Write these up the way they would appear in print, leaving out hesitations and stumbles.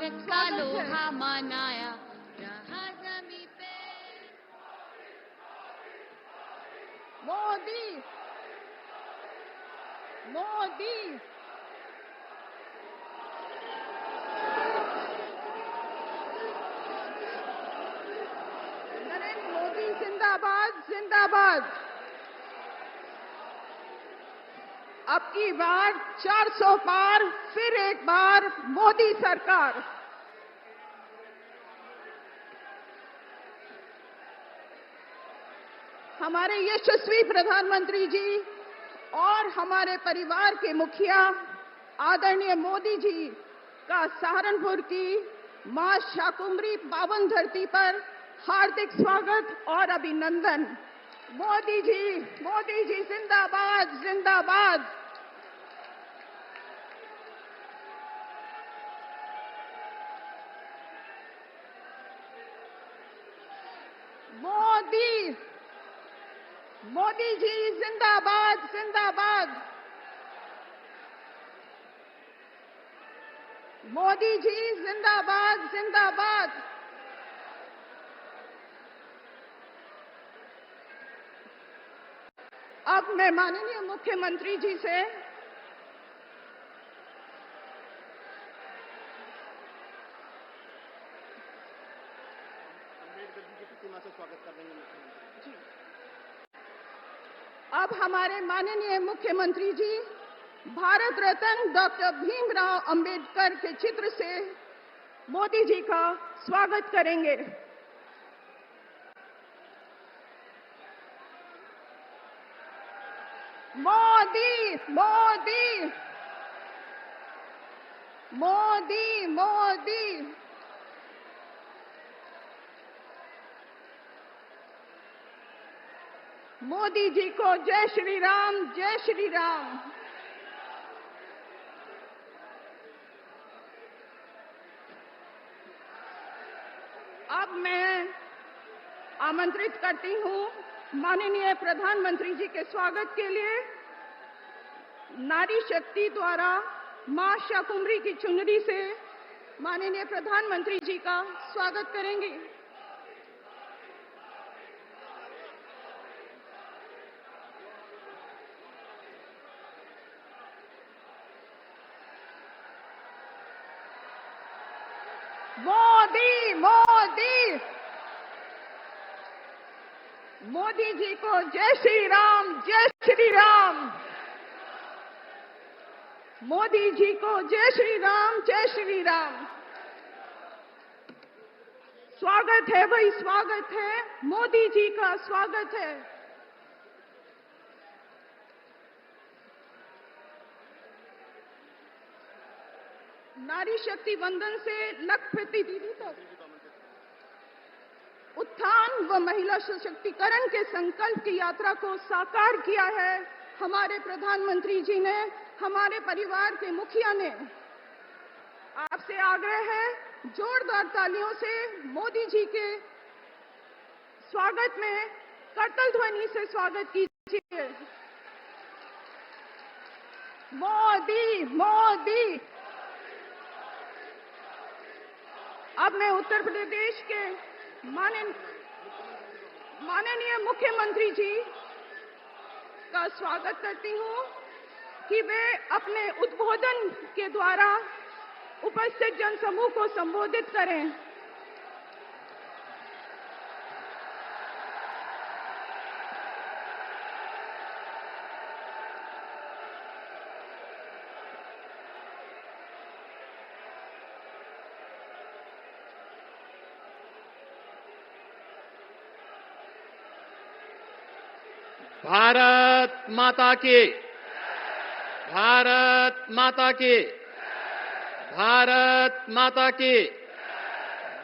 भारत का लोहा मनाया रहा जमी पे। मोदी मोदी नरेंद्र मोदी जिंदाबाद जिंदाबाद। अब की बार 400 पार, फिर एक बार मोदी सरकार। हमारे यशस्वी प्रधानमंत्री जी और हमारे परिवार के मुखिया आदरणीय मोदी जी का सहारनपुर की मां शाकुंभरी पावन धरती पर हार्दिक स्वागत और अभिनंदन। मोदी जी जिंदाबाद जिंदाबाद। मोदी जी जिंदाबाद जिंदाबाद। मोदी जी जिंदाबाद जिंदाबाद। अब मैं माननीय मुख्यमंत्री जी से स्वागत कर देंगे मुख्यमंत्री जी। अब हमारे माननीय मुख्यमंत्री जी भारत रत्न डॉक्टर भीमराव अंबेडकर के चित्र से मोदी जी का स्वागत करेंगे। मोदी मोदी मोदी मोदी। मोदी जी को जय श्री राम जय श्री राम। अब मैं आमंत्रित करती हूं माननीय प्रधानमंत्री जी के स्वागत के लिए नारी शक्ति द्वारा मां शाकुंभरी की चुनरी से माननीय प्रधानमंत्री जी का स्वागत करेंगे। मोदी मोदी मोदी जी को जय श्री राम जय श्री राम। मोदी जी को जय श्री राम जय श्री राम। स्वागत है भाई स्वागत है, मोदी जी का स्वागत है। नारी शक्ति वंदन से लखपति दीदी तक उत्थान व महिला सशक्तिकरण के संकल्प की यात्रा को साकार किया है हमारे प्रधानमंत्री जी ने, हमारे परिवार के मुखिया ने। आपसे आग्रह है जोरदार तालियों से मोदी जी के स्वागत में करतल ध्वनि से स्वागत कीजिए। मोदी मोदी। अब मैं उत्तर प्रदेश के माननीय मुख्यमंत्री जी का स्वागत करती हूं कि वे अपने उद्बोधन के द्वारा उपस्थित जनसमूह को संबोधित करें। भारत माता की, भारत माता की, भारत माता की।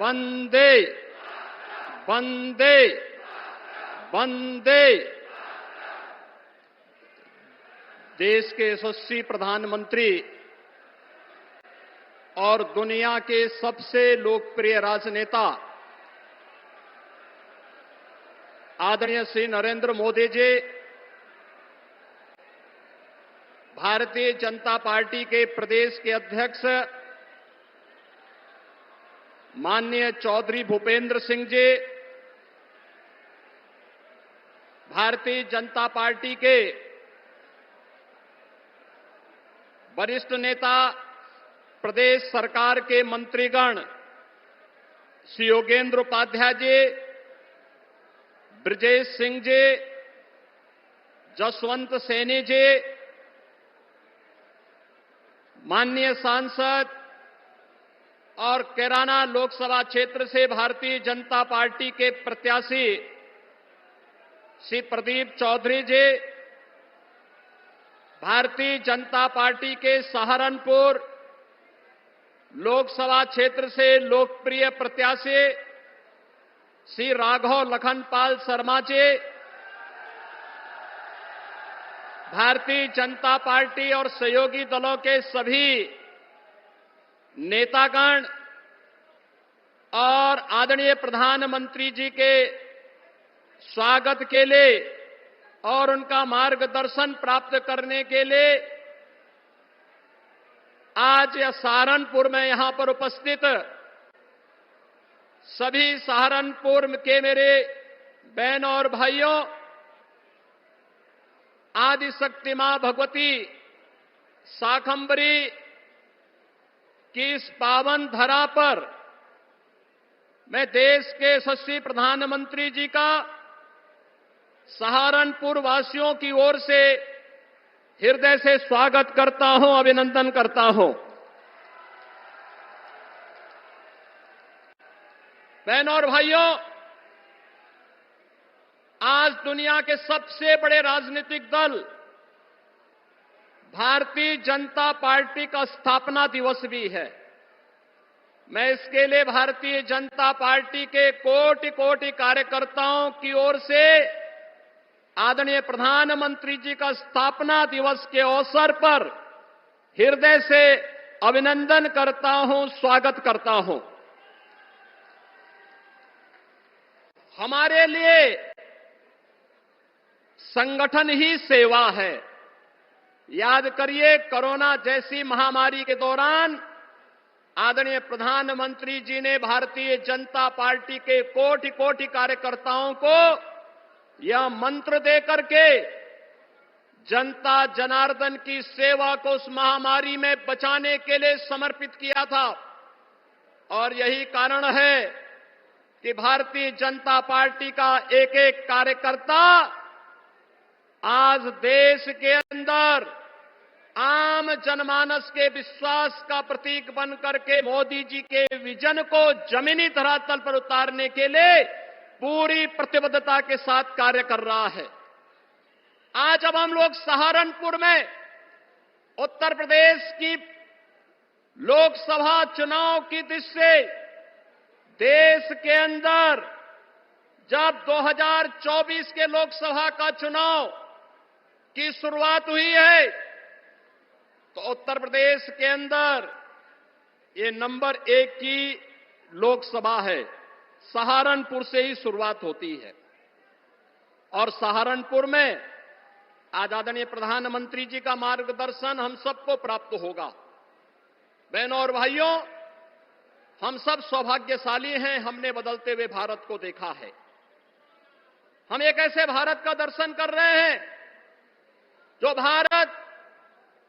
वंदे वंदे वंदे। देश के यशस्वी प्रधानमंत्री और दुनिया के सबसे लोकप्रिय राजनेता आदरणीय श्री नरेंद्र मोदी जी भारतीय जनता पार्टी के प्रदेश के अध्यक्ष माननीय चौधरी भूपेंद्र सिंह जी, भारतीय जनता पार्टी के वरिष्ठ नेता, प्रदेश सरकार के मंत्रीगण श्री योगेंद्र उपाध्याय जी, ब्रजेश सिंह जी, जसवंत सैनी जी, माननीय सांसद और कैराना लोकसभा क्षेत्र से भारतीय जनता पार्टी के प्रत्याशी श्री प्रदीप चौधरी जी, भारतीय जनता पार्टी के सहारनपुर लोकसभा क्षेत्र से लोकप्रिय प्रत्याशी श्री राघव लखनपाल शर्मा जी, भारतीय जनता पार्टी और सहयोगी दलों के सभी नेतागण और आदरणीय प्रधानमंत्री जी के स्वागत के लिए और उनका मार्गदर्शन प्राप्त करने के लिए आज सहारनपुर में यहां पर उपस्थित सभी सहारनपुर के मेरे बहनों और भाइयों, आदिशक्ति मां भगवती शाकंभरी की इस पावन धरा पर मैं देश के यशस्वी प्रधानमंत्री जी का सहारनपुर वासियों की ओर से हृदय से स्वागत करता हूं, अभिनंदन करता हूं। बहनों और भाइयों, आज दुनिया के सबसे बड़े राजनीतिक दल भारतीय जनता पार्टी का स्थापना दिवस भी है। मैं इसके लिए भारतीय जनता पार्टी के कोटि कोटि कार्यकर्ताओं की ओर से आदरणीय प्रधानमंत्री जी का स्थापना दिवस के अवसर पर हृदय से अभिनंदन करता हूं, स्वागत करता हूं। हमारे लिए संगठन ही सेवा है। याद करिए, कोरोना जैसी महामारी के दौरान आदरणीय प्रधानमंत्री जी ने भारतीय जनता पार्टी के कोटि कोटि कार्यकर्ताओं को यह मंत्र देकर के जनता जनार्दन की सेवा को उस महामारी में बचाने के लिए समर्पित किया था। और यही कारण है कि भारतीय जनता पार्टी का एक एक कार्यकर्ता आज देश के अंदर आम जनमानस के विश्वास का प्रतीक बनकर के मोदी जी के विजन को जमीनी धरातल पर उतारने के लिए पूरी प्रतिबद्धता के साथ कार्य कर रहा है। आज अब हम लोग सहारनपुर में उत्तर प्रदेश की लोकसभा चुनाव की दृष्टि से देश के अंदर जब 2024 के लोकसभा का चुनाव की शुरुआत हुई है तो उत्तर प्रदेश के अंदर ये नंबर 1 की लोकसभा है। सहारनपुर से ही शुरुआत होती है और सहारनपुर में आज आदरणीय प्रधानमंत्री जी का मार्गदर्शन हम सबको प्राप्त होगा। बहनों और भाइयों, हम सब सौभाग्यशाली हैं, हमने बदलते हुए भारत को देखा है। हम एक ऐसे भारत का दर्शन कर रहे हैं जो भारत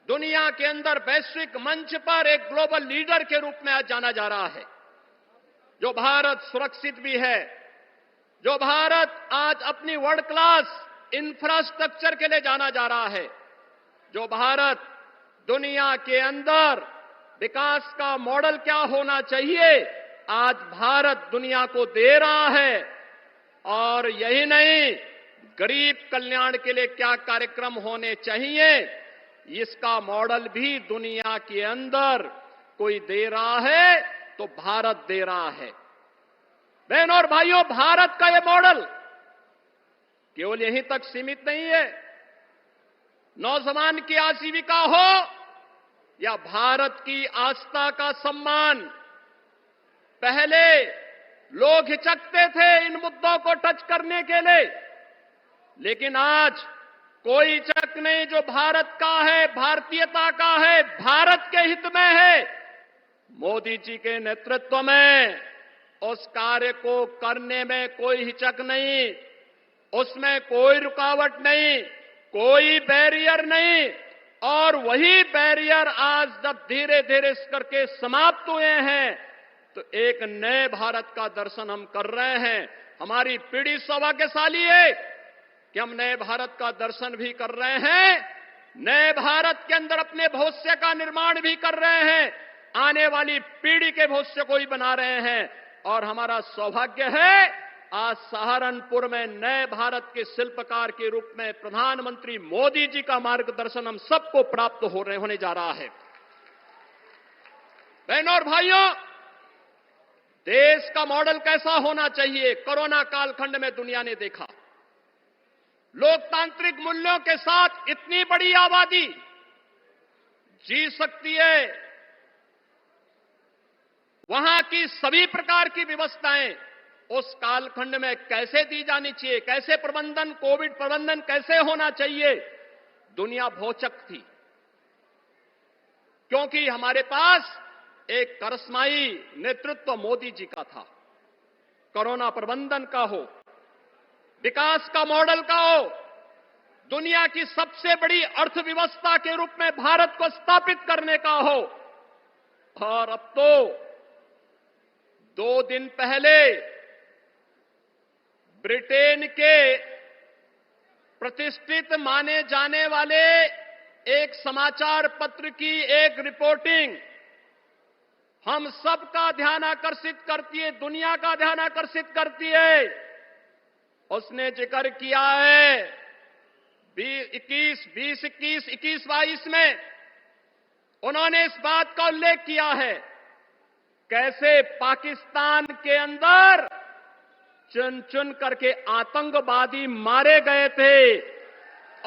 दुनिया के अंदर वैश्विक मंच पर एक ग्लोबल लीडर के रूप में आज जाना जा रहा है। जो भारत सुरक्षित भी है, जो भारत आज अपनी वर्ल्ड क्लास इंफ्रास्ट्रक्चर के लिए जाना जा रहा है, जो भारत दुनिया के अंदर विकास का मॉडल क्या होना चाहिए आज भारत दुनिया को दे रहा है। और यही नहीं, गरीब कल्याण के लिए क्या कार्यक्रम होने चाहिए इसका मॉडल भी दुनिया के अंदर कोई दे रहा है तो भारत दे रहा है। बहनों और भाइयों, भारत का यह मॉडल केवल यहीं तक सीमित नहीं है। नौजवान की आजीविका हो या भारत की आस्था का सम्मान, पहले लोग हिचकते थे इन मुद्दों को टच करने के लिए, लेकिन आज कोई हिचक नहीं। जो भारत का है, भारतीयता का है, भारत के हित में है, मोदी जी के नेतृत्व में उस कार्य को करने में कोई हिचक नहीं, उसमें कोई रुकावट नहीं, कोई बैरियर नहीं। और वही बैरियर आज जब धीरे धीरे इस करके समाप्त हुए हैं तो एक नए भारत का दर्शन हम कर रहे हैं। हमारी पीढ़ी सौभाग्यशाली है कि हम नए भारत का दर्शन भी कर रहे हैं, नए भारत के अंदर अपने भविष्य का निर्माण भी कर रहे हैं, आने वाली पीढ़ी के भविष्य को ही बना रहे हैं। और हमारा सौभाग्य है आज सहारनपुर में नए भारत के शिल्पकार के रूप में प्रधानमंत्री मोदी जी का मार्गदर्शन हम सबको प्राप्त होने जा रहा है। बहनों और भाइयों, देश का मॉडल कैसा होना चाहिए, कोरोना कालखंड में दुनिया ने देखा। लोकतांत्रिक मूल्यों के साथ इतनी बड़ी आबादी जी सकती है, वहां की सभी प्रकार की व्यवस्थाएं उस कालखंड में कैसे दी जानी चाहिए, कैसे प्रबंधन, कोविड प्रबंधन कैसे होना चाहिए, दुनिया भौचक थी। क्योंकि हमारे पास एक करिश्माई नेतृत्व मोदी जी का था। कोरोना प्रबंधन का हो, विकास का मॉडल का हो, दुनिया की सबसे बड़ी अर्थव्यवस्था के रूप में भारत को स्थापित करने का हो। और अब तो 2 दिन पहले ब्रिटेन के प्रतिष्ठित माने जाने वाले एक समाचार पत्र की एक रिपोर्टिंग हम सबका ध्यान आकर्षित करती है, दुनिया का ध्यान आकर्षित करती है। उसने जिक्र किया है 2021-22 में उन्होंने इस बात का उल्लेख किया है कैसे पाकिस्तान के अंदर चुन चुन करके आतंकवादी मारे गए थे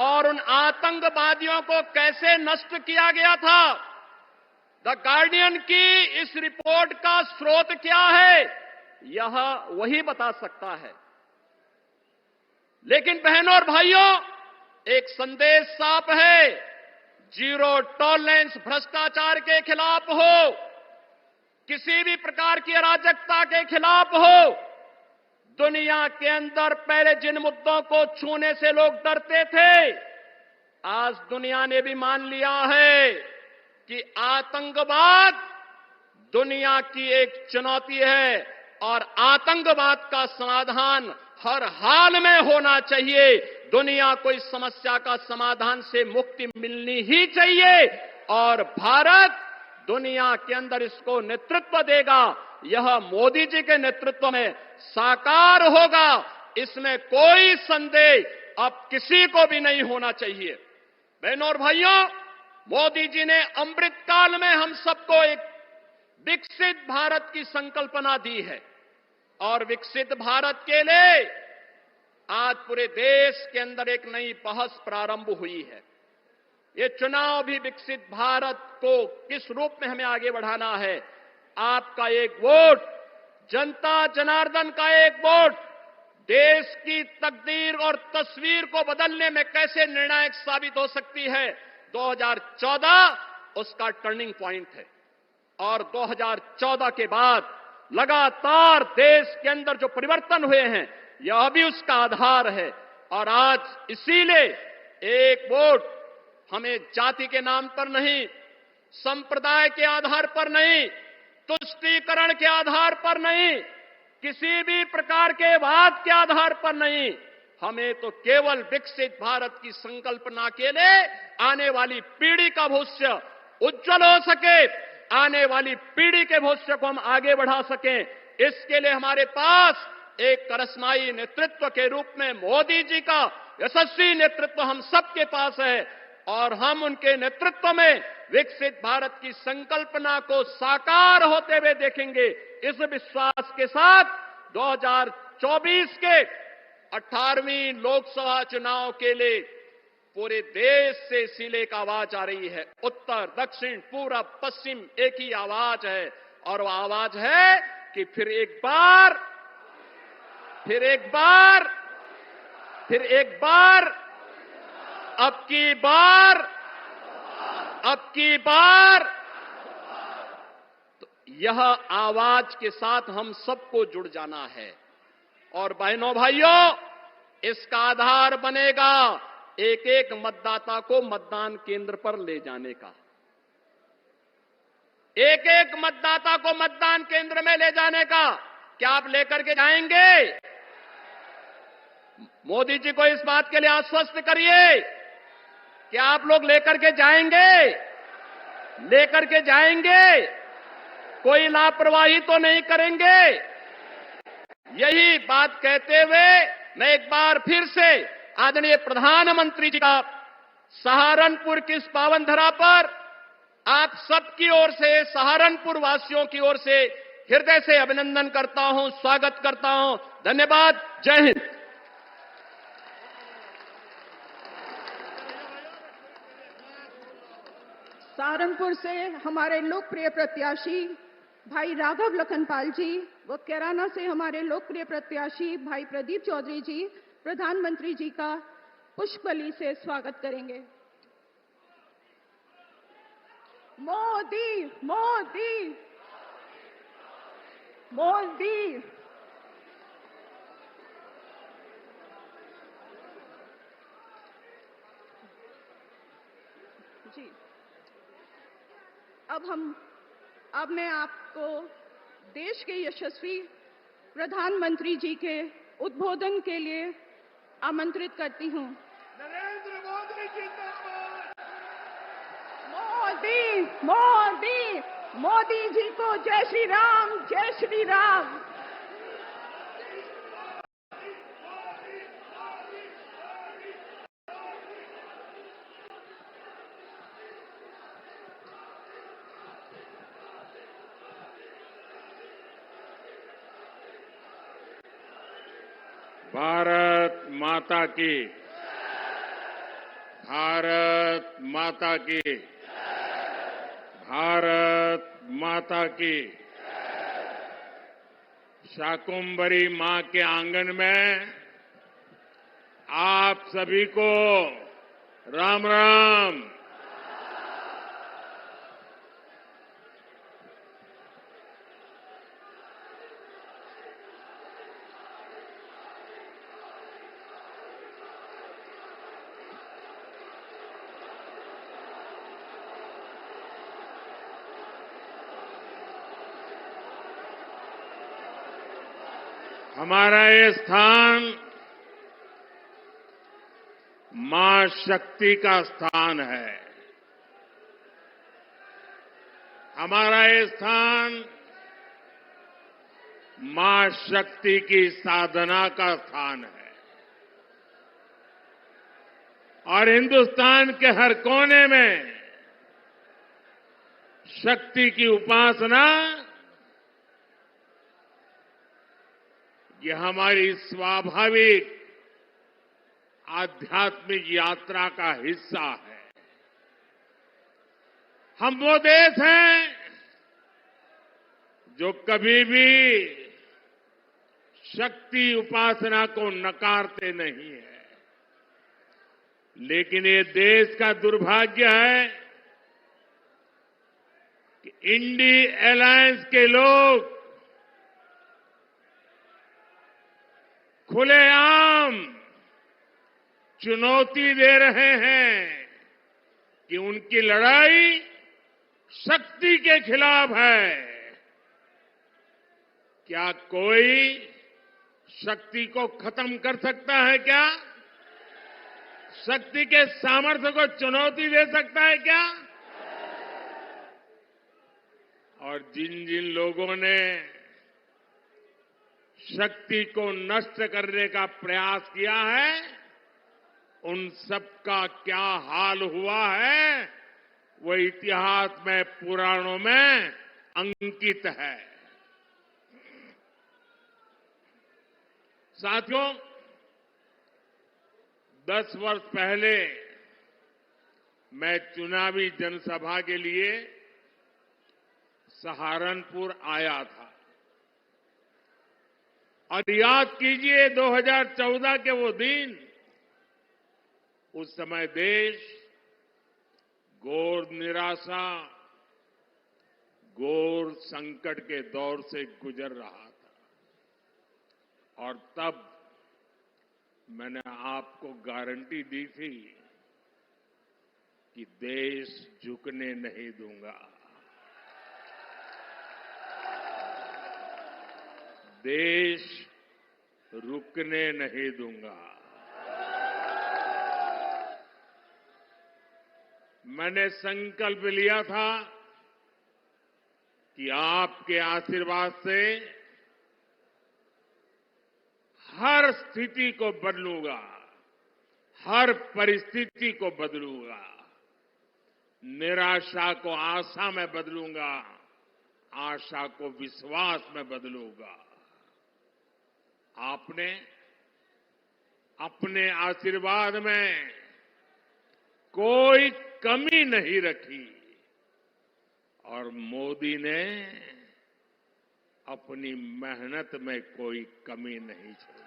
और उन आतंकवादियों को कैसे नष्ट किया गया था। द गार्डियन की इस रिपोर्ट का स्रोत क्या है, यह वही बता सकता है। लेकिन बहनों और भाइयों, एक संदेश साफ है, जीरो टॉलरेंस भ्रष्टाचार के खिलाफ हो, किसी भी प्रकार की अराजकता के खिलाफ हो। दुनिया के अंदर पहले जिन मुद्दों को छूने से लोग डरते थे, आज दुनिया ने भी मान लिया है कि आतंकवाद दुनिया की एक चुनौती है और आतंकवाद का समाधान हर हाल में होना चाहिए। दुनिया को इस समस्या का समाधान से मुक्ति मिलनी ही चाहिए और भारत दुनिया के अंदर इसको नेतृत्व देगा। यह मोदी जी के नेतृत्व में साकार होगा, इसमें कोई संदेह अब किसी को भी नहीं होना चाहिए। बहनों और भाइयों, मोदी जी ने अमृत काल में हम सबको एक विकसित भारत की संकल्पना दी है और विकसित भारत के लिए आज पूरे देश के अंदर एक नई बहस प्रारंभ हुई है। ये चुनाव भी विकसित भारत को किस रूप में हमें आगे बढ़ाना है। आपका एक वोट, जनता जनार्दन का एक वोट देश की तकदीर और तस्वीर को बदलने में कैसे निर्णायक साबित हो सकती है। 2014 उसका टर्निंग पॉइंट है और 2014 के बाद लगातार देश के अंदर जो परिवर्तन हुए हैं यह भी उसका आधार है। और आज इसीलिए एक वोट हमें जाति के नाम पर नहीं, संप्रदाय के आधार पर नहीं, तुष्टीकरण के आधार पर नहीं, किसी भी प्रकार के वाद के आधार पर नहीं, हमें तो केवल विकसित भारत की संकल्पना के लिए आने वाली पीढ़ी का भविष्य उज्जवल हो सके, आने वाली पीढ़ी के भविष्य को हम आगे बढ़ा सकें, इसके लिए हमारे पास एक करिश्माई नेतृत्व के रूप में मोदी जी का यशस्वी नेतृत्व हम सबके पास है और हम उनके नेतृत्व में विकसित भारत की संकल्पना को साकार होते हुए देखेंगे। इस विश्वास के साथ 2024 के 18वीं लोकसभा चुनाव के लिए पूरे देश से इसीलिए एक आवाज आ रही है। उत्तर, दक्षिण, पूरब, पश्चिम एक ही आवाज है और वो आवाज है कि फिर एक बार अब की बार तो यह आवाज के साथ हम सबको जुड़ जाना है। और बहनों भाइयों, इसका आधार बनेगा एक एक मतदाता को मतदान केंद्र पर ले जाने का। एक एक मतदाता को मतदान केंद्र में ले जाने का। क्या आप लेकर के जाएंगे? मोदी जी को इस बात के लिए आश्वस्त करिए कि आप लोग लेकर के जाएंगे, लेकर के जाएंगे, कोई लापरवाही तो नहीं करेंगे। यही बात कहते हुए मैं एक बार फिर से आदरणीय प्रधानमंत्री जी का सहारनपुर की इस पावन धरा पर आप सबकी ओर से, सहारनपुर वासियों की ओर से हृदय से अभिनंदन करता हूं, स्वागत करता हूं। धन्यवाद। जय हिंद। सहारनपुर से हमारे लोकप्रिय प्रत्याशी भाई राघव लखनपाल जी व कैराना से हमारे लोकप्रिय प्रत्याशी भाई प्रदीप चौधरी जी प्रधानमंत्री जी का पुष्पबली से स्वागत करेंगे। मोदी मोदी मोदी। जी, अब मैं आपको देश के यशस्वी प्रधानमंत्री जी के उद्बोधन के लिए आमंत्रित करती हूं। नरेंद्र मोदी जिंदाबाद। मोदी मोदी मोदी जी को जय श्री राम, जय श्री राम। भारत माता की, भारत माता की, भारत माता की। शाकुंभरी मां के आंगन में आप सभी को राम राम। हमारा ये स्थान मां शक्ति का स्थान है। हमारा ये स्थान मां शक्ति की साधना का स्थान है। और हिंदुस्तान के हर कोने में शक्ति की उपासना ये हमारी स्वाभाविक आध्यात्मिक यात्रा का हिस्सा है। हम वो देश हैं जो कभी भी शक्ति उपासना को नकारते नहीं है। लेकिन ये देश का दुर्भाग्य है कि इंडी अलायंस के लोग खुलेआम चुनौती दे रहे हैं कि उनकी लड़ाई शक्ति के खिलाफ है। क्या कोई शक्ति को खत्म कर सकता है? क्या शक्ति के सामर्थ्य को चुनौती दे सकता है? क्या? और जिन जिन लोगों ने शक्ति को नष्ट करने का प्रयास किया है, उन सबका क्या हाल हुआ है वो इतिहास में, पुराणों में अंकित है। साथियों, 10 वर्ष पहले मैं चुनावी जनसभा के लिए सहारनपुर आया था। और याद कीजिए 2014 के वो दिन, उस समय देश घोर निराशा, घोर संकट के दौर से गुजर रहा था और तब मैंने आपको गारंटी दी थी कि देश झुकने नहीं दूंगा, देश रुकने नहीं दूंगा। मैंने संकल्प लिया था कि आपके आशीर्वाद से हर स्थिति को बदलूंगा, हर परिस्थिति को बदलूंगा, निराशा को आशा में बदलूंगा, आशा को विश्वास में बदलूंगा। आपने अपने आशीर्वाद में कोई कमी नहीं रखी और मोदी ने अपनी मेहनत में कोई कमी नहीं छोड़ी।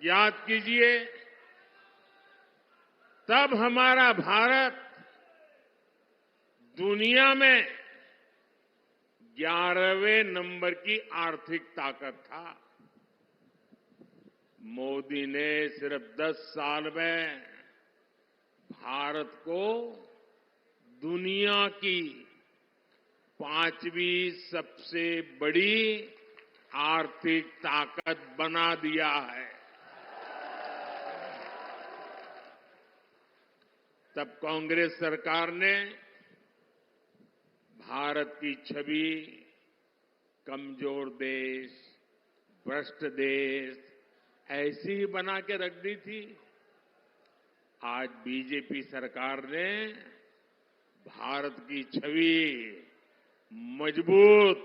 याद कीजिए, तब हमारा भारत दुनिया में 11वें नंबर की आर्थिक ताकत था। मोदी ने सिर्फ 10 साल में भारत को दुनिया की 5वीं सबसे बड़ी आर्थिक ताकत बना दिया है। तब कांग्रेस सरकार ने भारत की छवि कमजोर देश, भ्रष्ट देश ऐसी ही बना के रख दी थी। आज बीजेपी सरकार ने भारत की छवि मजबूत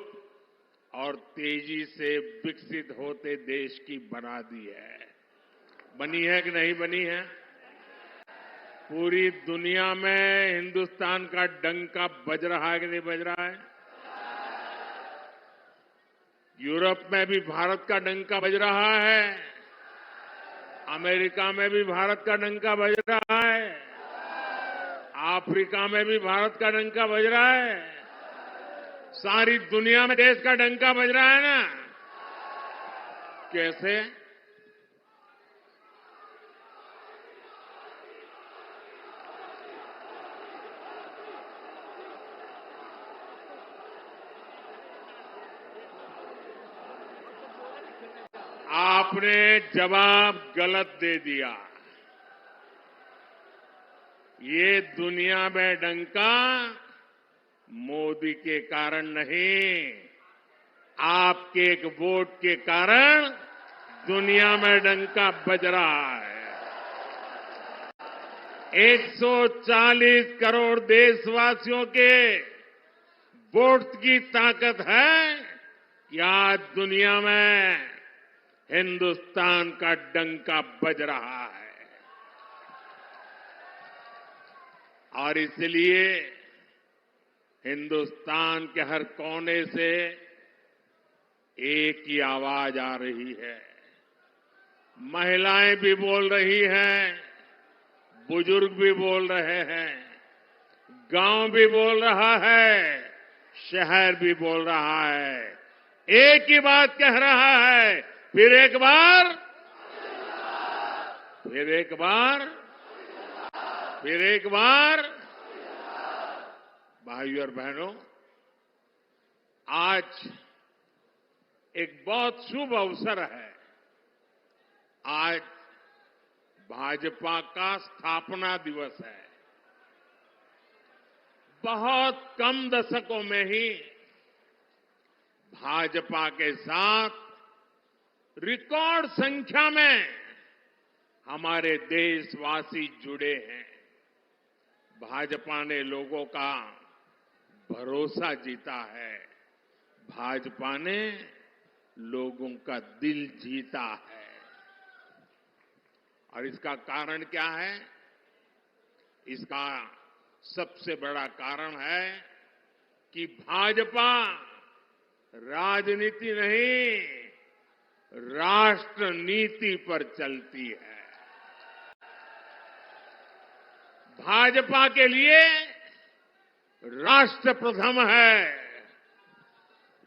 और तेजी से विकसित होते देश की बना दी है। बनी है कि नहीं बनी है? पूरी दुनिया में हिंदुस्तान का डंका बज रहा है कि नहीं बज रहा है? यूरोप में भी भारत का डंका बज रहा है, अमेरिका में भी भारत का डंका बज रहा है, अफ्रीका में भी भारत का डंका बज रहा है, सारी दुनिया में देश का डंका बज रहा है ना। कैसे? आपने जवाब गलत दे दिया। ये दुनिया में डंका मोदी के कारण नहीं, आपके एक वोट के कारण दुनिया में डंका बज रहा है। 140 करोड़ देशवासियों के वोट की ताकत है कि आज दुनिया में हिंदुस्तान का डंका बज रहा है। और इसलिए हिंदुस्तान के हर कोने से एक ही आवाज आ रही है। महिलाएं भी बोल रही हैं, बुजुर्ग भी बोल रहे हैं, गांव भी बोल रहा है, शहर भी बोल रहा है। एक ही बात कह रहा है, फिर एक बार, फिर एक बार, फिर एक बार। भाइयों और बहनों, आज एक बहुत शुभ अवसर है। आज भाजपा का स्थापना दिवस है। बहुत कम दशकों में ही भाजपा के साथ रिकॉर्ड संख्या में हमारे देशवासी जुड़े हैं। भाजपा ने लोगों का भरोसा जीता है, भाजपा ने लोगों का दिल जीता है। और इसका कारण क्या है? इसका सबसे बड़ा कारण है कि भाजपा राजनीति नहीं, राष्ट्र नीति पर चलती है। भाजपा के लिए राष्ट्र प्रथम है।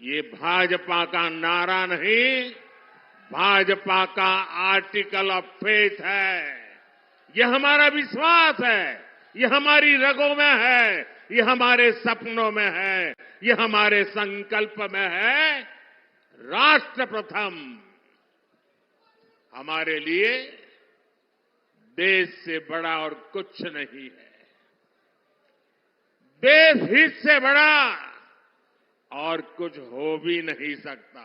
ये भाजपा का नारा नहीं, भाजपा का आर्टिकल ऑफ फेथ है। यह हमारा विश्वास है, यह हमारी रगों में है, यह हमारे सपनों में है, यह हमारे संकल्प में है। राष्ट्र प्रथम हमारे लिए देश से बड़ा और कुछ नहीं है। देश हित से बड़ा और कुछ हो भी नहीं सकता।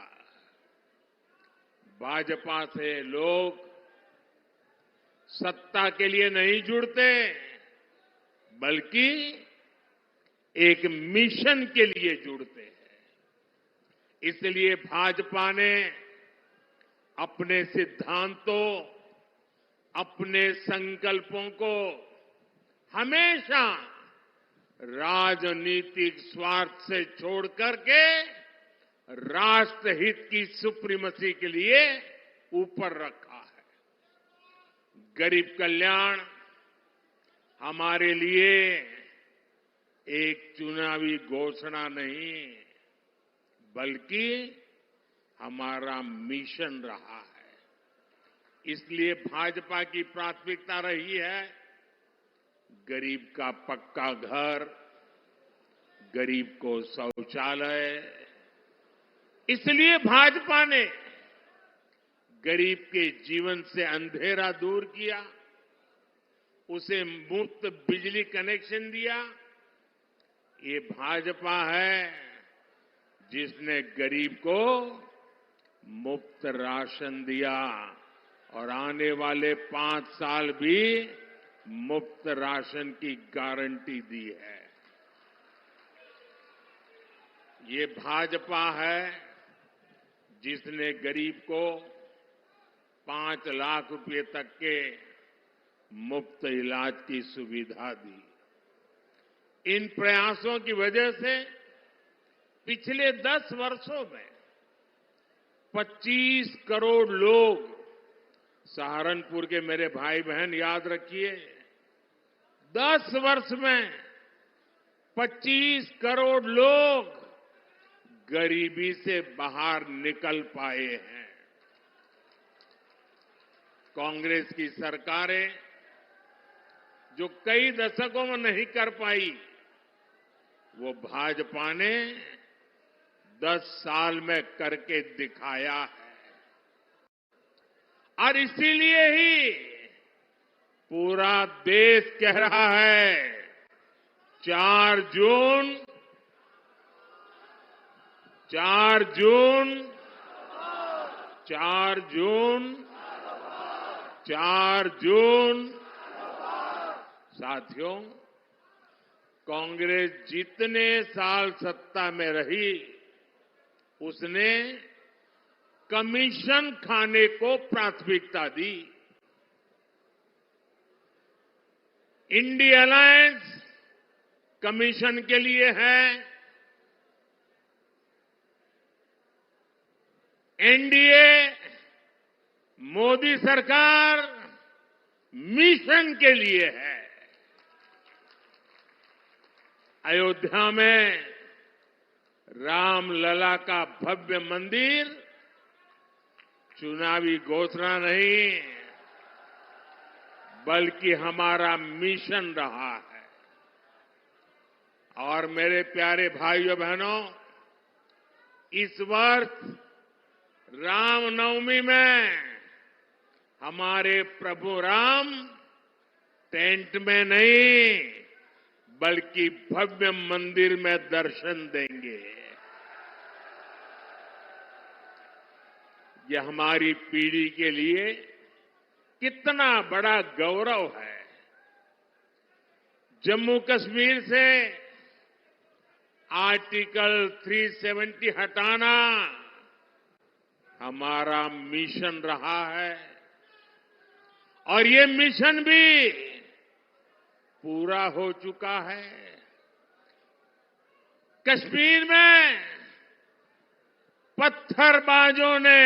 भाजपा से लोग सत्ता के लिए नहीं जुड़ते, बल्कि एक मिशन के लिए जुड़ते हैं। इसलिए भाजपा ने अपने सिद्धांतों, अपने संकल्पों को हमेशा राजनीतिक स्वार्थ से छोड़ करके राष्ट्रहित की सुप्रीमेसी के लिए ऊपर रखा है। गरीब कल्याण हमारे लिए एक चुनावी घोषणा नहीं, बल्कि हमारा मिशन रहा है। इसलिए भाजपा की प्राथमिकता रही है गरीब का पक्का घर, गरीब को शौचालय। इसलिए भाजपा ने गरीब के जीवन से अंधेरा दूर किया, उसे मुफ्त बिजली कनेक्शन दिया। ये भाजपा है जिसने गरीब को मुफ्त राशन दिया और आने वाले 5 साल भी मुफ्त राशन की गारंटी दी है। ये भाजपा है जिसने गरीब को 5 लाख रुपए तक के मुफ्त इलाज की सुविधा दी। इन प्रयासों की वजह से पिछले 10 वर्षों में 25 करोड़ लोग, सहारनपुर के मेरे भाई बहन याद रखिए, 10 वर्ष में 25 करोड़ लोग गरीबी से बाहर निकल पाए हैं। कांग्रेस की सरकारें जो कई दशकों में नहीं कर पाई, वो भाजपा ने 10 साल में करके दिखाया है। और इसीलिए ही पूरा देश कह रहा है 4 जून 4 जून 4 जून 4 जून। साथियों, कांग्रेस जितने साल सत्ता में रही, उसने कमीशन खाने को प्राथमिकता दी। इंडिया अलायंस कमीशन के लिए है, एनडीए मोदी सरकार मिशन के लिए है। अयोध्या में रामलला का भव्य मंदिर चुनावी घोषणा नहीं, बल्कि हमारा मिशन रहा है। और मेरे प्यारे भाइयों बहनों, इस वर्ष रामनवमी में हमारे प्रभु राम टेंट में नहीं, बल्कि भव्य मंदिर में दर्शन देंगे। यह हमारी पीढ़ी के लिए कितना बड़ा गौरव है। जम्मू कश्मीर से आर्टिकल 370 हटाना हमारा मिशन रहा है, और ये मिशन भी पूरा हो चुका है। कश्मीर में पत्थरबाजों ने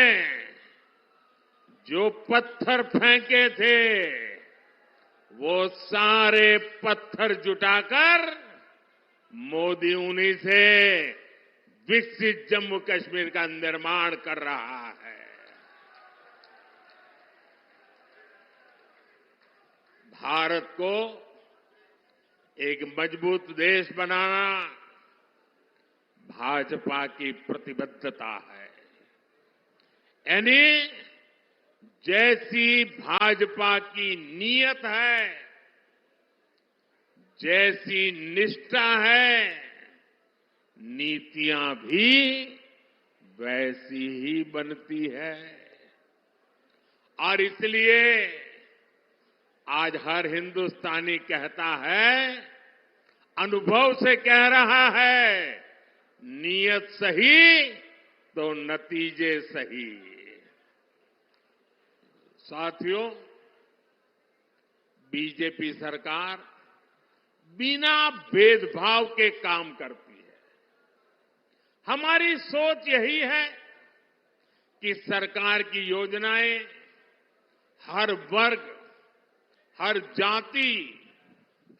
जो पत्थर फेंके थे, वो सारे पत्थर जुटाकर मोदी उन्हीं से विकसित जम्मू कश्मीर का निर्माण कर रहा है। भारत को एक मजबूत देश बनाना भाजपा की प्रतिबद्धता है। यानी जैसी भाजपा की नीयत है, जैसी निष्ठा है, नीतियां भी वैसी ही बनती है। और इसलिए आज हर हिंदुस्तानी कहता है, अनुभव से कह रहा है, नीयत सही तो नतीजे सही। साथियों, बीजेपी सरकार बिना भेदभाव के काम करती है। हमारी सोच यही है कि सरकार की योजनाएं हर वर्ग, हर जाति,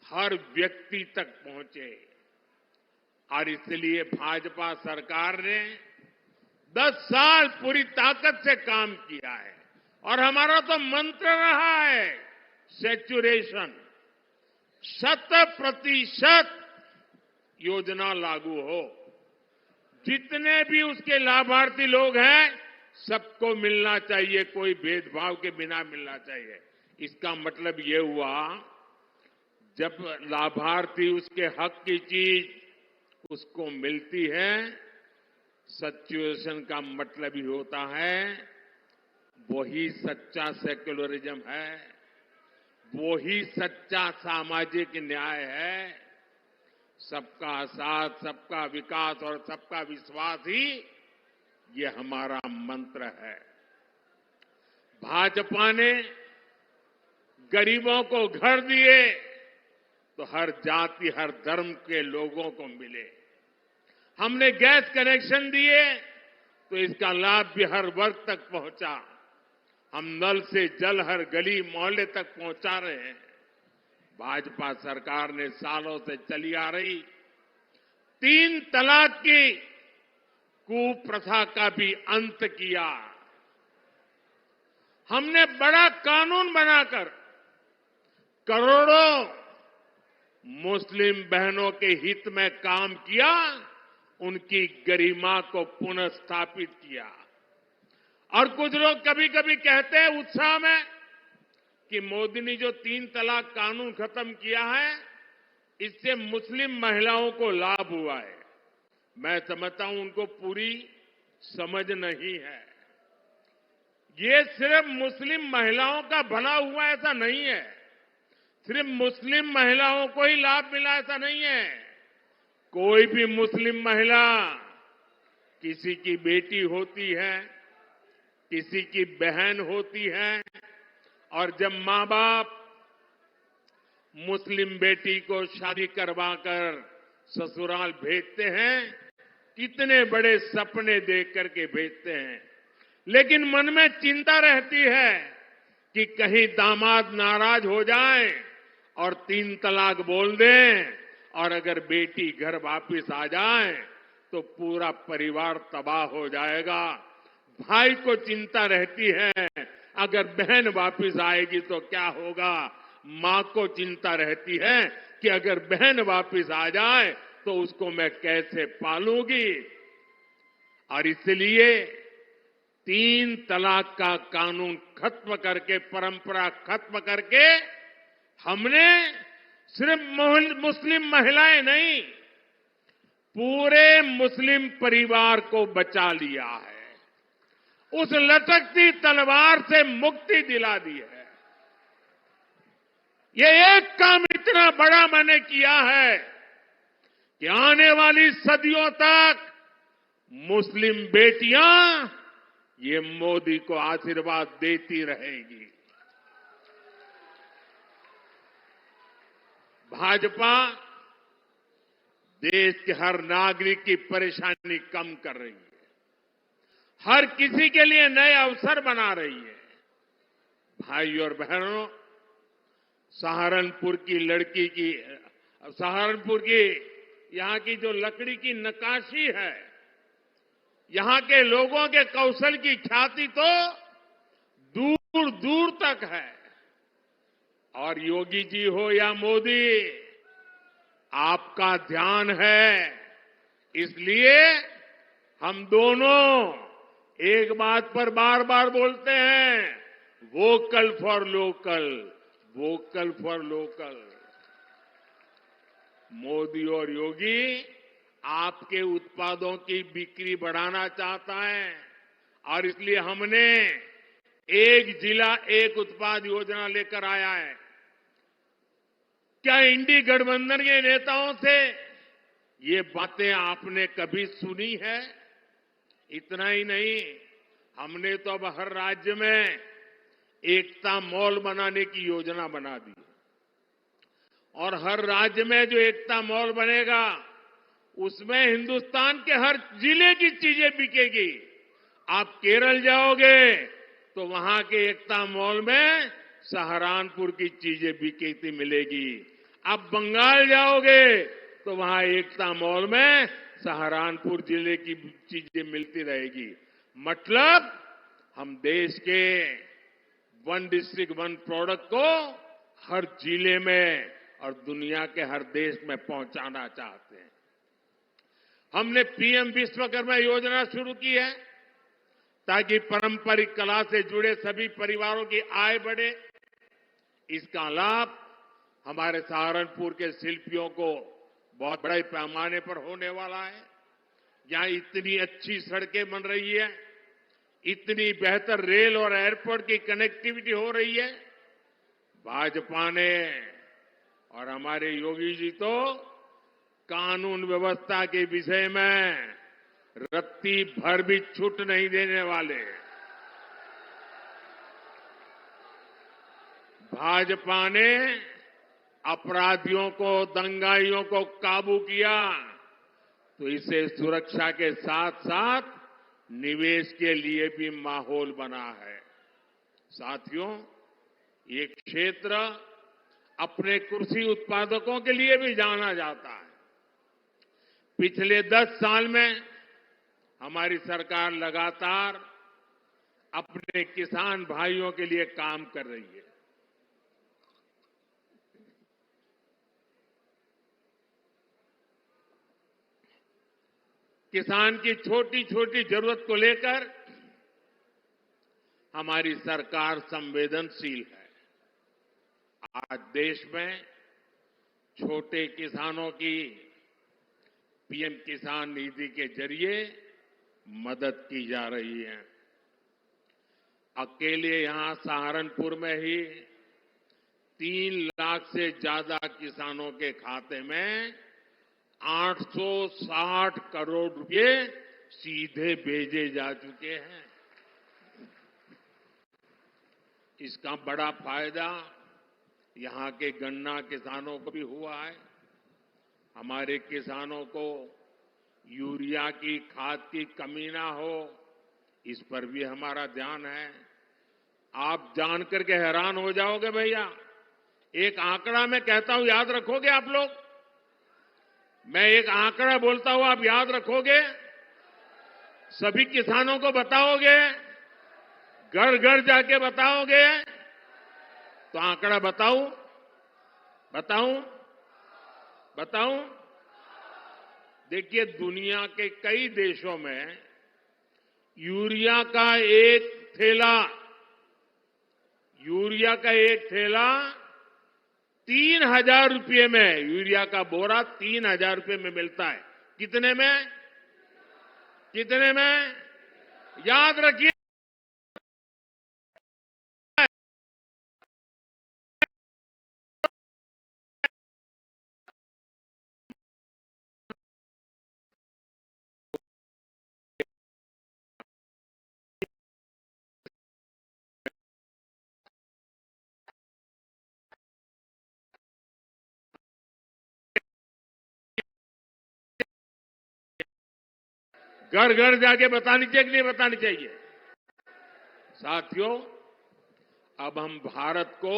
हर व्यक्ति तक पहुंचे। और इसलिए भाजपा सरकार ने 10 साल पूरी ताकत से काम किया है। और हमारा तो मंत्र रहा है सैचुरेशन, 100% योजना लागू हो। जितने भी उसके लाभार्थी लोग हैं, सबको मिलना चाहिए, कोई भेदभाव के बिना मिलना चाहिए। इसका मतलब ये हुआ, जब लाभार्थी उसके हक की चीज उसको मिलती है, सैचुरेशन का मतलब ही होता है वही सच्चा सेक्युलरिज्म है, वही सच्चा सामाजिक न्याय है। सबका साथ, सबका विकास और सबका विश्वास ही ये हमारा मंत्र है। भाजपा ने गरीबों को घर दिए तो हर जाति, हर धर्म के लोगों को मिले। हमने गैस कनेक्शन दिए तो इसका लाभ भी हर वर्ग तक पहुंचा। हम नल से जल हर गली मोहल्ले तक पहुंचा रहे हैं। भाजपा सरकार ने सालों से चली आ रही 3 तलाक की कुप्रथा का भी अंत किया। हमने बड़ा कानून बनाकर करोड़ों मुस्लिम बहनों के हित में काम किया, उनकी गरिमा को पुनः स्थापित किया। और कुछ लोग कभी कभी कहते हैं उत्साह में कि मोदी ने जो 3 तलाक कानून खत्म किया है, इससे मुस्लिम महिलाओं को लाभ हुआ है। मैं समझता हूं उनको पूरी समझ नहीं है। ये सिर्फ मुस्लिम महिलाओं का भला हुआ ऐसा नहीं है, सिर्फ मुस्लिम महिलाओं को ही लाभ मिला ऐसा नहीं है। कोई भी मुस्लिम महिला किसी की बेटी होती है, किसी की बहन होती है, और जब मां बाप मुस्लिम बेटी को शादी करवाकर ससुराल भेजते हैं, कितने बड़े सपने देख करके भेजते हैं, लेकिन मन में चिंता रहती है कि कहीं दामाद नाराज हो जाए और 3 तलाक बोल दें, और अगर बेटी घर वापिस आ जाए तो पूरा परिवार तबाह हो जाएगा। भाई को चिंता रहती है, अगर बहन वापिस आएगी तो क्या होगा। मां को चिंता रहती है कि अगर बहन वापिस आ जाए तो उसको मैं कैसे पालूंगी। और इसलिए 3 तलाक का कानून खत्म करके, परंपरा खत्म करके, हमने सिर्फ मुस्लिम महिलाएं नहीं, पूरे मुस्लिम परिवार को बचा लिया है। उस लटकती तलवार से मुक्ति दिला दी है। ये एक काम इतना बड़ा मैंने किया है कि आने वाली सदियों तक मुस्लिम बेटियां ये मोदी को आशीर्वाद देती रहेगी। भाजपा देश के हर नागरिक की परेशानी कम कर रही है, हर किसी के लिए नए अवसर बना रही है। भाइयों और बहनों, सहारनपुर की लड़की की, सहारनपुर की यहां की जो लकड़ी की नक्काशी है, यहां के लोगों के कौशल की ख्याति तो दूर दूर तक है। और योगी जी हो या मोदी, आपका ध्यान है, इसलिए हम दोनों एक बात पर बार बार बोलते हैं, vocal for local, vocal for local. Modi और योगी आपके उत्पादों की बिक्री बढ़ाना चाहता है और इसलिए हमने एक जिला एक उत्पाद योजना लेकर आया है। क्या इंडी गठबंधन के नेताओं से ये बातें आपने कभी सुनी है? इतना ही नहीं, हमने तो अब हर राज्य में एकता मॉल बनाने की योजना बना दी और हर राज्य में जो एकता मॉल बनेगा उसमें हिंदुस्तान के हर जिले की चीजें बिकेगी। आप केरल जाओगे तो वहां के एकता मॉल में सहारनपुर की चीजें बिकती मिलेगी। आप बंगाल जाओगे तो वहां एकता मॉल में सहारनपुर जिले की चीजें मिलती रहेगी। मतलब हम देश के वन डिस्ट्रिक्ट वन प्रोडक्ट को हर जिले में और दुनिया के हर देश में पहुंचाना चाहते हैं। हमने पीएम विश्वकर्मा योजना शुरू की है ताकि पारंपरिक कला से जुड़े सभी परिवारों की आय बढ़े। इसका लाभ हमारे सहारनपुर के शिल्पियों को बहुत बड़े पैमाने पर होने वाला है। यहां इतनी अच्छी सड़कें बन रही है, इतनी बेहतर रेल और एयरपोर्ट की कनेक्टिविटी हो रही है। भाजपा ने और हमारे योगी जी तो कानून व्यवस्था के विषय में रत्ती भर भी छूट नहीं देने वाले। भाजपा ने अपराधियों को, दंगाइयों को काबू किया तो इसे सुरक्षा के साथ साथ निवेश के लिए भी माहौल बना है। साथियों, ये क्षेत्र अपने कृषि उत्पादकों के लिए भी जाना जाता है। पिछले 10 साल में हमारी सरकार लगातार अपने किसान भाइयों के लिए काम कर रही है। किसान की छोटी छोटी जरूरत को लेकर हमारी सरकार संवेदनशील है। आज देश में छोटे किसानों की पीएम किसान निधि के जरिए मदद की जा रही है। अकेले यहां सहारनपुर में ही 3 लाख से ज्यादा किसानों के खाते में 860 करोड़ रुपए सीधे भेजे जा चुके हैं। इसका बड़ा फायदा यहां के गन्ना किसानों को भी हुआ है। हमारे किसानों को यूरिया की खाद की कमी ना हो, इस पर भी हमारा ध्यान है। आप जानकर के हैरान हो जाओगे भैया, एक आंकड़ा मैं कहता हूं, याद रखोगे आप लोग? मैं एक आंकड़ा बोलता हूं, आप याद रखोगे? सभी किसानों को बताओगे? घर घर जाके बताओगे? तो आंकड़ा बताऊं? देखिए, दुनिया के कई देशों में यूरिया का एक थैला 3,000 रुपये में, यूरिया का बोरा 3,000 रुपये में मिलता है। कितने में? याद रखिए, घर घर जाके बतानी चाहिए कि नहीं बतानी चाहिए? साथियों, अब हम भारत को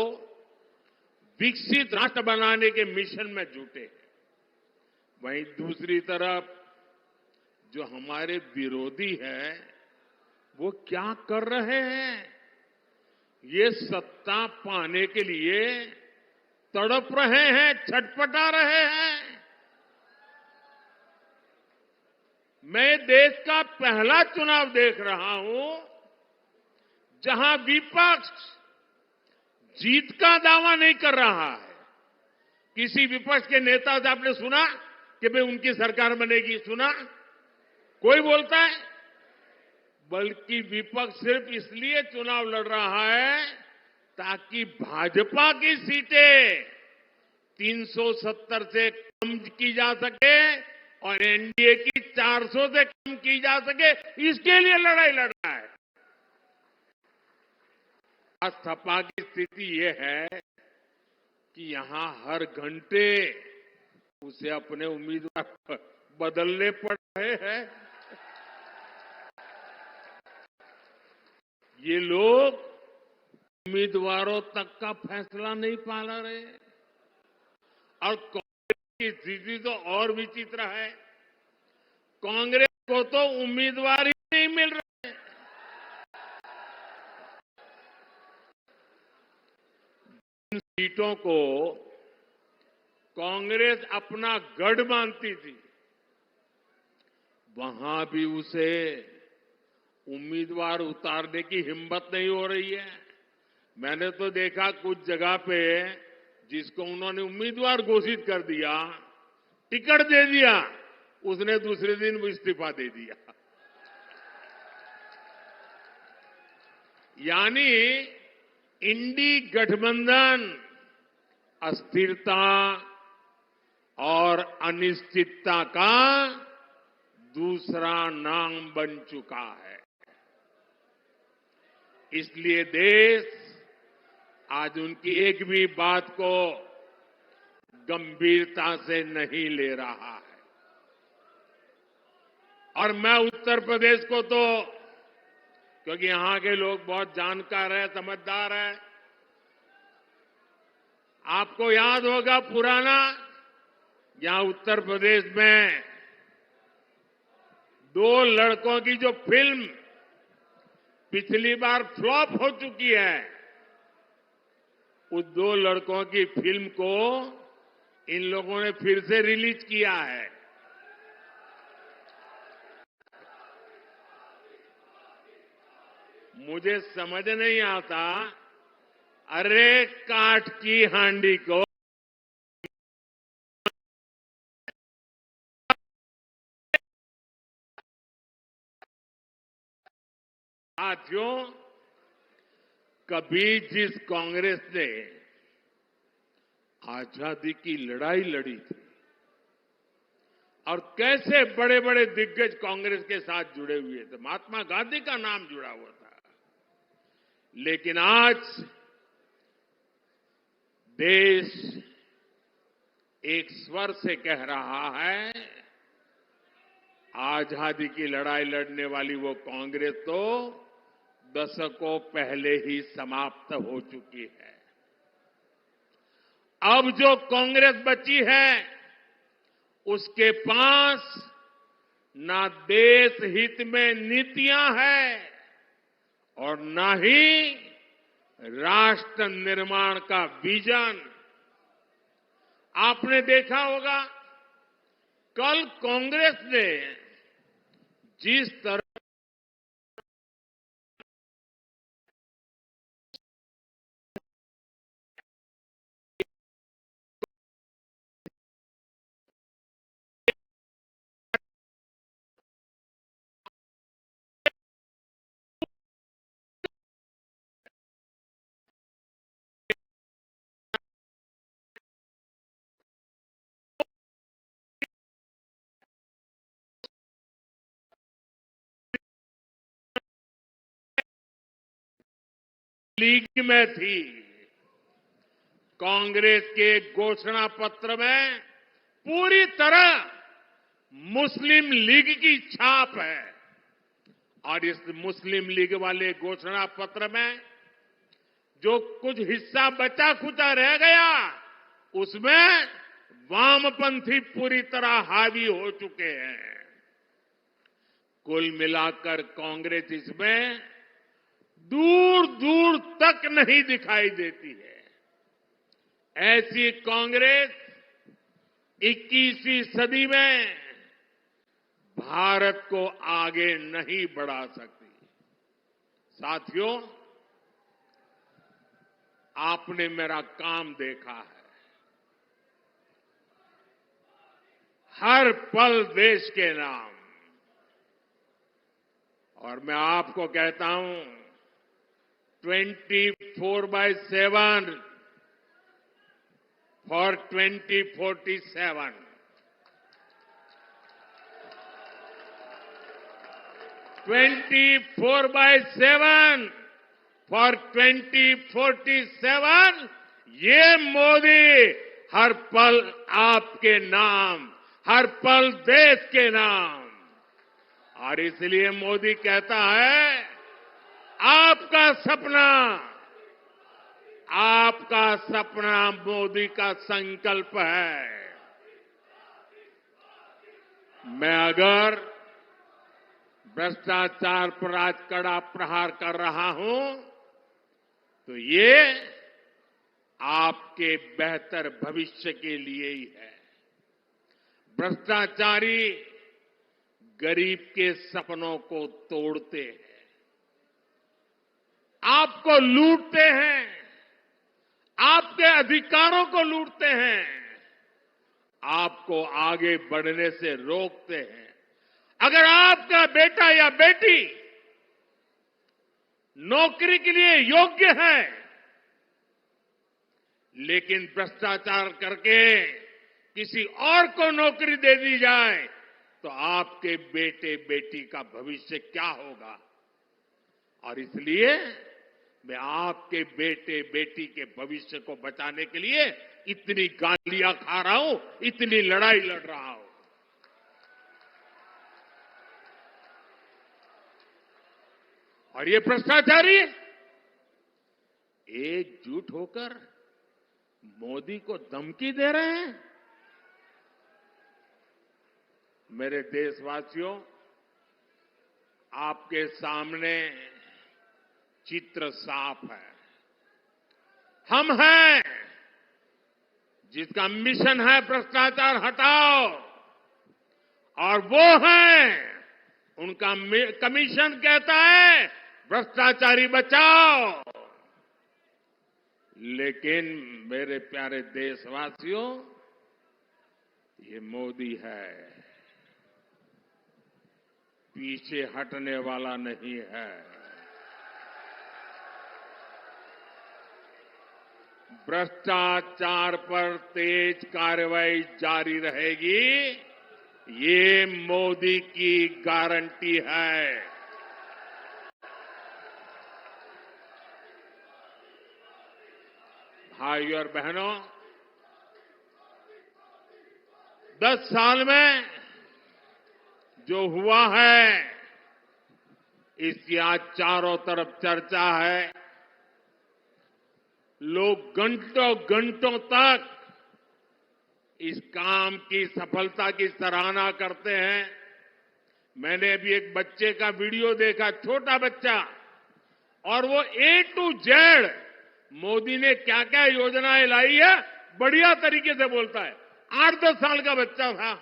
विकसित राष्ट्र बनाने के मिशन में जुटे हैं। वहीं दूसरी तरफ जो हमारे विरोधी हैं, वो क्या कर रहे हैं? ये सत्ता पाने के लिए तड़प रहे हैं, छटपटा रहे हैं। मैं देश का पहला चुनाव देख रहा हूं जहां विपक्ष जीत का दावा नहीं कर रहा है। किसी विपक्ष के नेता से आपने सुना कि भाई उनकी सरकार बनेगी? सुना? कोई बोलता है? बल्कि विपक्ष सिर्फ इसलिए चुनाव लड़ रहा है ताकि भाजपा की सीटें 370 से कम की जा सके और एनडीए की 400 से कम की जा सके, इसके लिए लड़ाई लड़ रहा है। आज सपा की स्थिति यह है कि यहां हर घंटे उसे अपने उम्मीदवार बदलने पड़ रहे हैं। ये लोग उम्मीदवारों तक का फैसला नहीं पाला रहे। और कांग्रेस की स्थिति तो और विचित्र है। कांग्रेस को तो उम्मीदवार ही नहीं मिल रहे। इन सीटों को कांग्रेस अपना गढ़ मानती थी, वहां भी उसे उम्मीदवार उतारने की हिम्मत नहीं हो रही है। मैंने तो देखा कुछ जगह पे जिसको उन्होंने उम्मीदवार घोषित कर दिया, टिकट दे दिया, उसने दूसरे दिन वो इस्तीफा दे दिया। यानी इंडी गठबंधन अस्थिरता और अनिश्चितता का दूसरा नाम बन चुका है। इसलिए देश आज उनकी एक भी बात को गंभीरता से नहीं ले रहा है। और मैं उत्तर प्रदेश को तो, क्योंकि यहां के लोग बहुत जानकार हैं, समझदार हैं, आपको याद होगा पुराना, यहां उत्तर प्रदेश में 2 लड़कों की जो फिल्म पिछली बार फ्लॉप हो चुकी है, उस 2 लड़कों की फिल्म को इन लोगों ने फिर से रिलीज किया है। मुझे समझ नहीं आता, अरे काठ की हांडी को साथियों, कभी जिस कांग्रेस ने आजादी की लड़ाई लड़ी थी और कैसे बड़े बड़े दिग्गज कांग्रेस के साथ जुड़े हुए थे, महात्मा गांधी का नाम जुड़ा हुआ था, लेकिन आज देश एक स्वर से कह रहा है, आजादी की लड़ाई लड़ने वाली वो कांग्रेस तो दशकों पहले ही समाप्त हो चुकी है। अब जो कांग्रेस बची है, उसके पास ना देश हित में नीतियां हैं और ना ही राष्ट्र निर्माण का विजन। आपने देखा होगा, कल कांग्रेस ने जिस तरह लीग में थी, कांग्रेस के घोषणा पत्र में पूरी तरह मुस्लिम लीग की छाप है। और इस मुस्लिम लीग वाले घोषणा पत्र में जो कुछ हिस्सा बचा खुचा रह गया उसमें वामपंथी पूरी तरह हावी हो चुके हैं। कुल मिलाकर कांग्रेस इसमें दूर दूर तक नहीं दिखाई देती है। ऐसी कांग्रेस 21वीं सदी में भारत को आगे नहीं बढ़ा सकती। साथियों, आपने मेरा काम देखा है। हर पल देश के नाम, और मैं आपको कहता हूं 24/7 फॉर 2047। 24/7 फॉर 2047। ये मोदी हर पल आपके नाम, हर पल देश के नाम। और इसलिए मोदी कहता है, आपका सपना मोदी का संकल्प है। मैं अगर भ्रष्टाचार पर आज कड़ा प्रहार कर रहा हूं तो ये आपके बेहतर भविष्य के लिए ही है। भ्रष्टाचारी गरीब के सपनों को तोड़ते हैं, आपको लूटते हैं, आपके अधिकारों को लूटते हैं, आपको आगे बढ़ने से रोकते हैं। अगर आपका बेटा या बेटी नौकरी के लिए योग्य है, लेकिन भ्रष्टाचार करके किसी और को नौकरी दे दी जाए तो आपके बेटे बेटी का भविष्य क्या होगा? और इसलिए मैं आपके बेटे बेटी के भविष्य को बचाने के लिए इतनी गालियां खा रहा हूं, इतनी लड़ाई लड़ रहा हूं। और ये भ्रष्टाचारी एकजुट होकर मोदी को धमकी दे रहे हैं। मेरे देशवासियों, आपके सामने चित्र साफ है। हम हैं जिसका मिशन है भ्रष्टाचार हटाओ, और वो हैं उनका कमीशन कहता है भ्रष्टाचारी बचाओ। लेकिन मेरे प्यारे देशवासियों, ये मोदी है, पीछे हटने वाला नहीं है। भ्रष्टाचार पर तेज कार्रवाई जारी रहेगी, ये मोदी की गारंटी है। भाइयों और बहनों, 10 साल में जो हुआ है इसकी आज चारों तरफ चर्चा है। लोग घंटों घंटों तक इस काम की सफलता की सराहना करते हैं। मैंने अभी एक बच्चे का वीडियो देखा, छोटा बच्चा, और वो A to Z मोदी ने क्या क्या योजनाएं लाई है बढ़िया तरीके से बोलता है। 8-10 साल का बच्चा था।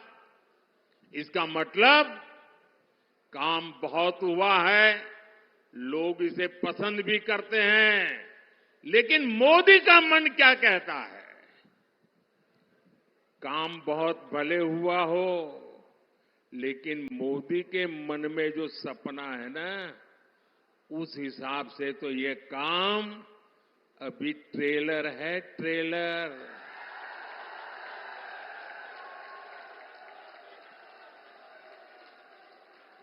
इसका मतलब काम बहुत हुआ है, लोग इसे पसंद भी करते हैं। लेकिन मोदी का मन क्या कहता है? काम बहुत भले हुआ हो, लेकिन मोदी के मन में जो सपना है ना, उस हिसाब से तो ये काम अभी ट्रेलर है, ट्रेलर।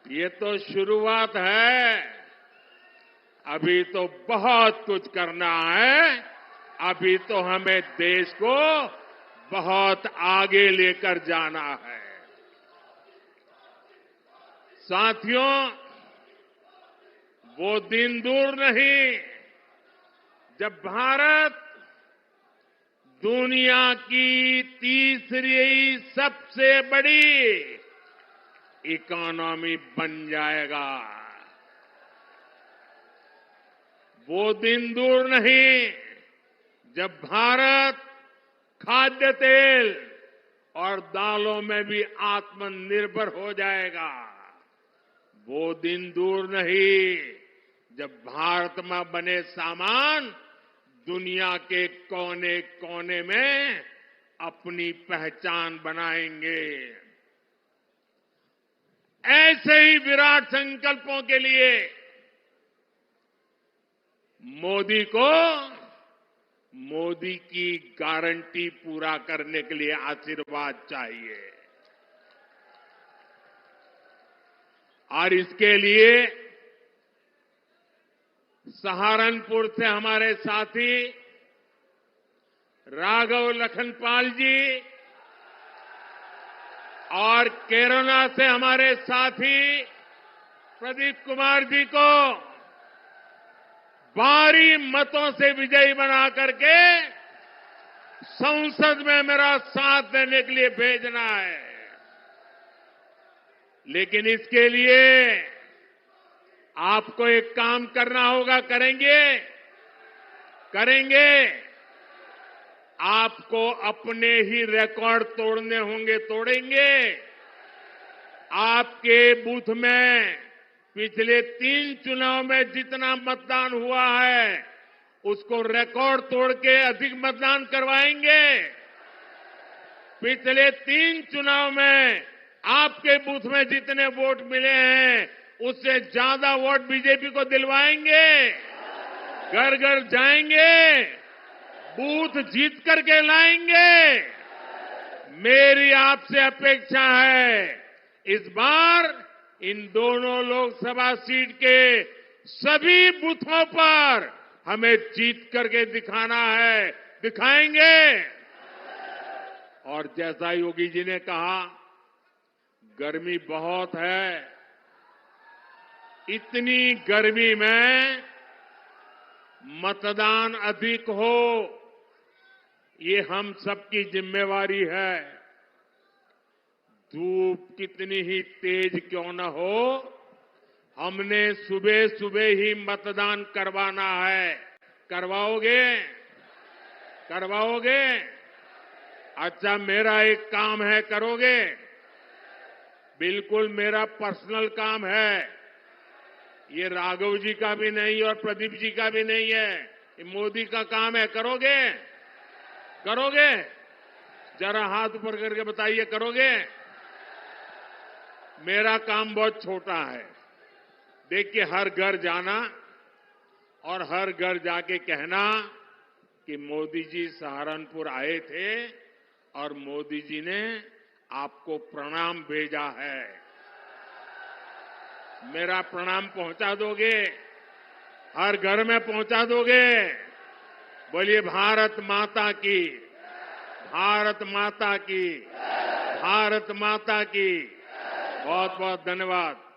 ये तो शुरुआत है, अभी तो बहुत कुछ करना है। अभी तो हमें देश को बहुत आगे लेकर जाना है। साथियों, वो दिन दूर नहीं जब भारत दुनिया की तीसरी सबसे बड़ी इकोनॉमी बन जाएगा, वो दिन दूर नहीं जब भारत खाद्य तेल और दालों में भी आत्मनिर्भर हो जाएगा। वो दिन दूर नहीं जब भारत में बने सामान दुनिया के कोने कोने में अपनी पहचान बनाएंगे। ऐसे ही विराट संकल्पों के लिए मोदी को मोदी की गारंटी पूरा करने के लिए आशीर्वाद चाहिए। और इसके लिए सहारनपुर से हमारे साथी राघव लखनपाल जी और केरला से हमारे साथी प्रदीप कुमार जी को भारी मतों से विजयी बना करके संसद में मेरा साथ देने के लिए भेजना है। लेकिन इसके लिए आपको एक काम करना होगा। करेंगे। आपको अपने ही रिकॉर्ड तोड़ने होंगे, तोड़ेंगे। आपके बूथ में पिछले 3 चुनाव में जितना मतदान हुआ है उसको रिकॉर्ड तोड़ के अधिक मतदान करवाएंगे। पिछले 3 चुनाव में आपके बूथ में जितने वोट मिले हैं उससे ज्यादा वोट बीजेपी को दिलवाएंगे। घर घर जाएंगे, बूथ जीत करके लाएंगे। मेरी आपसे अपेक्षा है इस बार इन दोनों लोकसभा सीट के सभी बूथों पर हमें जीत करके दिखाना है, दिखाएंगे। और जैसा योगी जी ने कहा, गर्मी बहुत है। इतनी गर्मी में मतदान अधिक हो, ये हम सबकी जिम्मेवारी है। धूप कितनी ही तेज क्यों न हो, हमने सुबह सुबह ही मतदान करवाना है। करवाओगे? अच्छा, मेरा एक काम है, करोगे? बिल्कुल मेरा पर्सनल काम है। ये राघव जी का भी नहीं और प्रदीप जी का भी नहीं है, ये मोदी का काम है। करोगे? जरा हाथ ऊपर करके बताइए, करोगे? मेरा काम बहुत छोटा है। देखिए, हर घर जाना और हर घर जाके कहना कि मोदी जी सहारनपुर आए थे और मोदी जी ने आपको प्रणाम भेजा है। मेरा प्रणाम पहुंचा दोगे? हर घर में पहुंचा दोगे? बोलिए भारत माता की, भारत माता की, भारत माता की। बहुत बहुत धन्यवाद।